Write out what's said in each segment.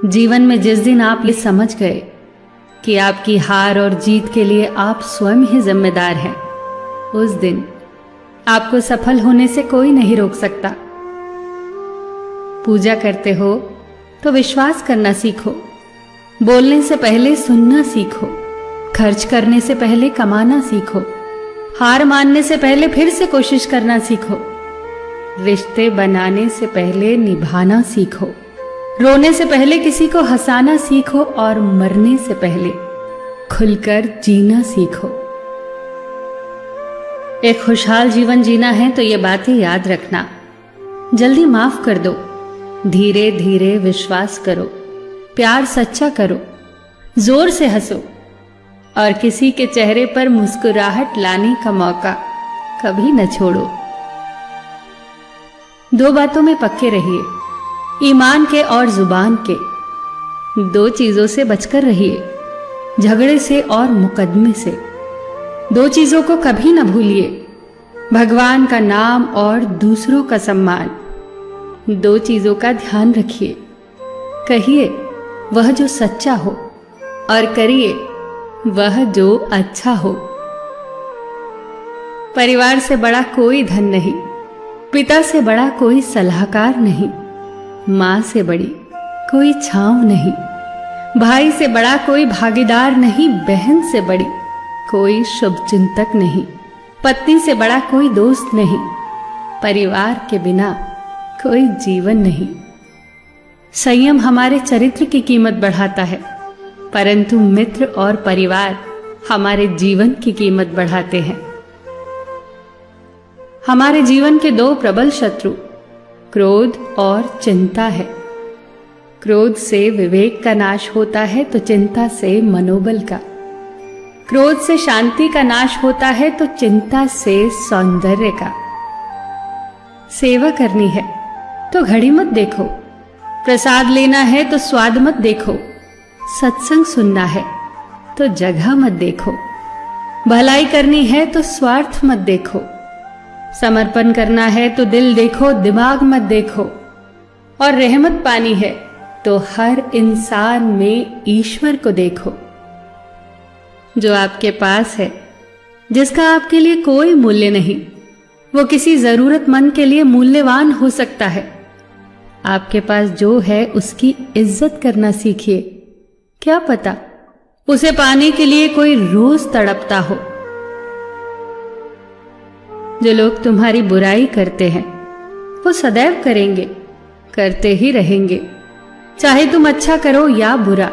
जीवन में जिस दिन आप ये समझ गए कि आपकी हार और जीत के लिए आप स्वयं ही जिम्मेदार हैं, उस दिन आपको सफल होने से कोई नहीं रोक सकता। पूजा करते हो तो विश्वास करना सीखो, बोलने से पहले सुनना सीखो, खर्च करने से पहले कमाना सीखो, हार मानने से पहले फिर से कोशिश करना सीखो, रिश्ते बनाने से पहले निभाना सीखो, रोने से पहले किसी को हंसाना सीखो और मरने से पहले खुलकर जीना सीखो। एक खुशहाल जीवन जीना है तो ये बातें याद रखना। जल्दी माफ कर दो, धीरे धीरे विश्वास करो, प्यार सच्चा करो, जोर से हंसो और किसी के चेहरे पर मुस्कुराहट लाने का मौका कभी न छोड़ो। दो बातों में पक्के रहिए, ईमान के और जुबान के। दो चीजों से बचकर रहिए, झगड़े से और मुकदमे से। दो चीजों को कभी न भूलिए, भगवान का नाम और दूसरों का सम्मान। दो चीजों का ध्यान रखिए, कहिए वह जो सच्चा हो और करिए वह जो अच्छा हो। परिवार से बड़ा कोई धन नहीं, पिता से बड़ा कोई सलाहकार नहीं, मां से बड़ी कोई छांव नहीं, भाई से बड़ा कोई भागीदार नहीं, बहन से बड़ी कोई शुभचिंतक नहीं, पत्नी से बड़ा कोई दोस्त नहीं, परिवार के बिना कोई जीवन नहीं। संयम हमारे चरित्र की कीमत बढ़ाता है, परंतु मित्र और परिवार हमारे जीवन की कीमत बढ़ाते हैं। हमारे जीवन के दो प्रबल शत्रु क्रोध और चिंता है। क्रोध से विवेक का नाश होता है तो चिंता से मनोबल का। क्रोध से शांति का नाश होता है तो चिंता से सौंदर्य का। सेवा करनी है तो घड़ी मत देखो, प्रसाद लेना है तो स्वाद मत देखो, सत्संग सुनना है तो जगह मत देखो, भलाई करनी है तो स्वार्थ मत देखो, समर्पण करना है तो दिल देखो, दिमाग मत देखो, और रहमत पानी है तो हर इंसान में ईश्वर को देखो। जो आपके पास है, जिसका आपके लिए कोई मूल्य नहीं, वो किसी जरूरतमंद के लिए मूल्यवान हो सकता है। आपके पास जो है उसकी इज्जत करना सीखिए, क्या पता उसे पाने के लिए कोई रोज तड़पता हो। जो लोग तुम्हारी बुराई करते हैं वो सदैव करेंगे, करते ही रहेंगे, चाहे तुम अच्छा करो या बुरा।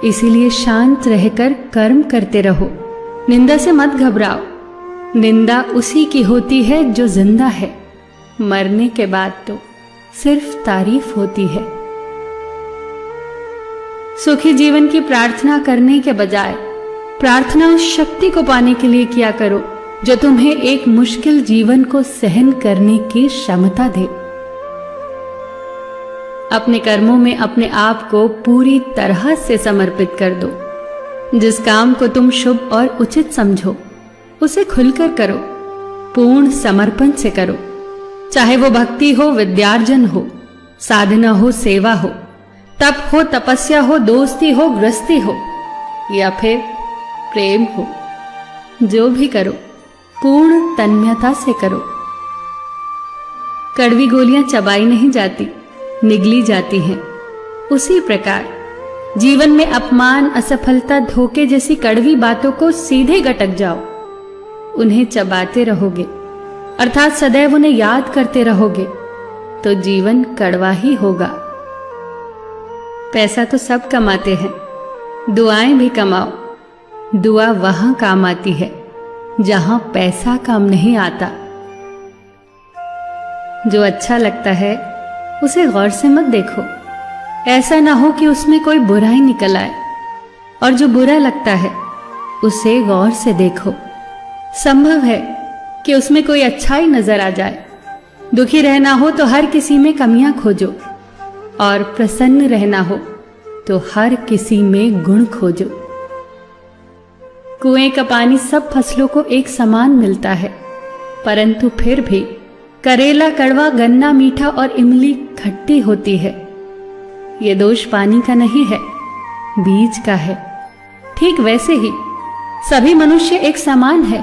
इसीलिए शांत रहकर कर्म करते रहो, निंदा से मत घबराओ। निंदा उसी की होती है जो जिंदा है, मरने के बाद तो सिर्फ तारीफ होती है। सुखी जीवन की प्रार्थना करने के बजाय प्रार्थना उस शक्ति को पाने के लिए किया करो जो तुम्हें एक मुश्किल जीवन को सहन करने की क्षमता दे। अपने कर्मों में अपने आप को पूरी तरह से समर्पित कर दो। जिस काम को तुम शुभ और उचित समझो उसे खुलकर करो, पूर्ण समर्पण से करो। चाहे वो भक्ति हो, विद्यार्जन हो, साधना हो, सेवा हो, तप हो, तपस्या हो, दोस्ती हो, गृहस्थी हो या फिर प्रेम हो, जो भी करो पूर्ण तन्मयता से करो। कड़वी गोलियां चबाई नहीं जाती, निगली जाती हैं। उसी प्रकार जीवन में अपमान, असफलता, धोखे जैसी कड़वी बातों को सीधे गटक जाओ। उन्हें चबाते रहोगे, अर्थात सदैव उन्हें याद करते रहोगे, तो जीवन कड़वा ही होगा। पैसा तो सब कमाते हैं, दुआएं भी कमाओ। दुआ वहां काम आती है जहां पैसा काम नहीं आता। जो अच्छा लगता है उसे गौर से मत देखो, ऐसा ना हो कि उसमें कोई बुराई निकल आए, और जो बुरा लगता है उसे गौर से देखो। संभव है कि उसमें कोई अच्छाई नजर आ जाए। दुखी रहना हो तो हर किसी में कमियां खोजो, और प्रसन्न रहना हो तो हर किसी में गुण खोजो। कुएं का पानी सब फसलों को एक समान मिलता है, परंतु फिर भी करेला कड़वा, गन्ना मीठा और इमली खट्टी होती है। ये दोष पानी का नहीं है, बीज का है। ठीक वैसे ही सभी मनुष्य एक समान है,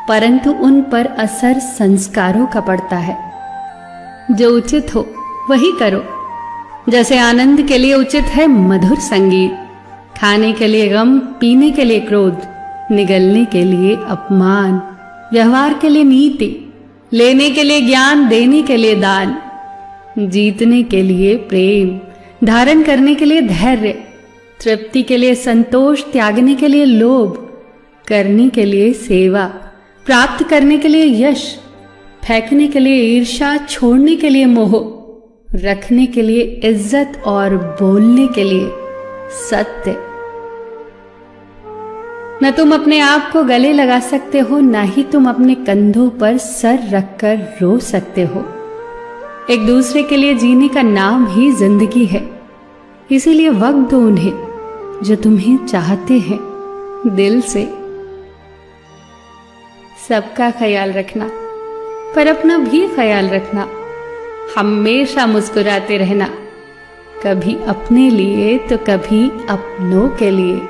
परंतु उन पर असर संस्कारों का पड़ता है। जो उचित हो वही करो। जैसे आनंद के लिए उचित है मधुर संगीत, खाने के लिए गम, पीने के लिए क्रोध, निगलने के लिए अपमान, व्यवहार के लिए नीति, लेने के लिए ज्ञान, देने के लिए दान, जीतने के लिए प्रेम, धारण करने के लिए धैर्य, तृप्ति के लिए संतोष, त्यागने के लिए लोभ, करने के लिए सेवा, प्राप्त करने के लिए यश, फेंकने के लिए ईर्ष्या, छोड़ने के लिए मोह, रखने के लिए इज्जत और बोलने के लिए सत्य। न तुम अपने आप को गले लगा सकते हो, न ही तुम अपने कंधों पर सर रखकर रो सकते हो। एक दूसरे के लिए जीने का नाम ही जिंदगी है। इसीलिए वक्त दो उन्हें जो तुम्हें चाहते हैं दिल से। सबका ख्याल रखना, पर अपना भी ख्याल रखना। हमेशा मुस्कुराते रहना, कभी अपने लिए तो कभी अपनों के लिए।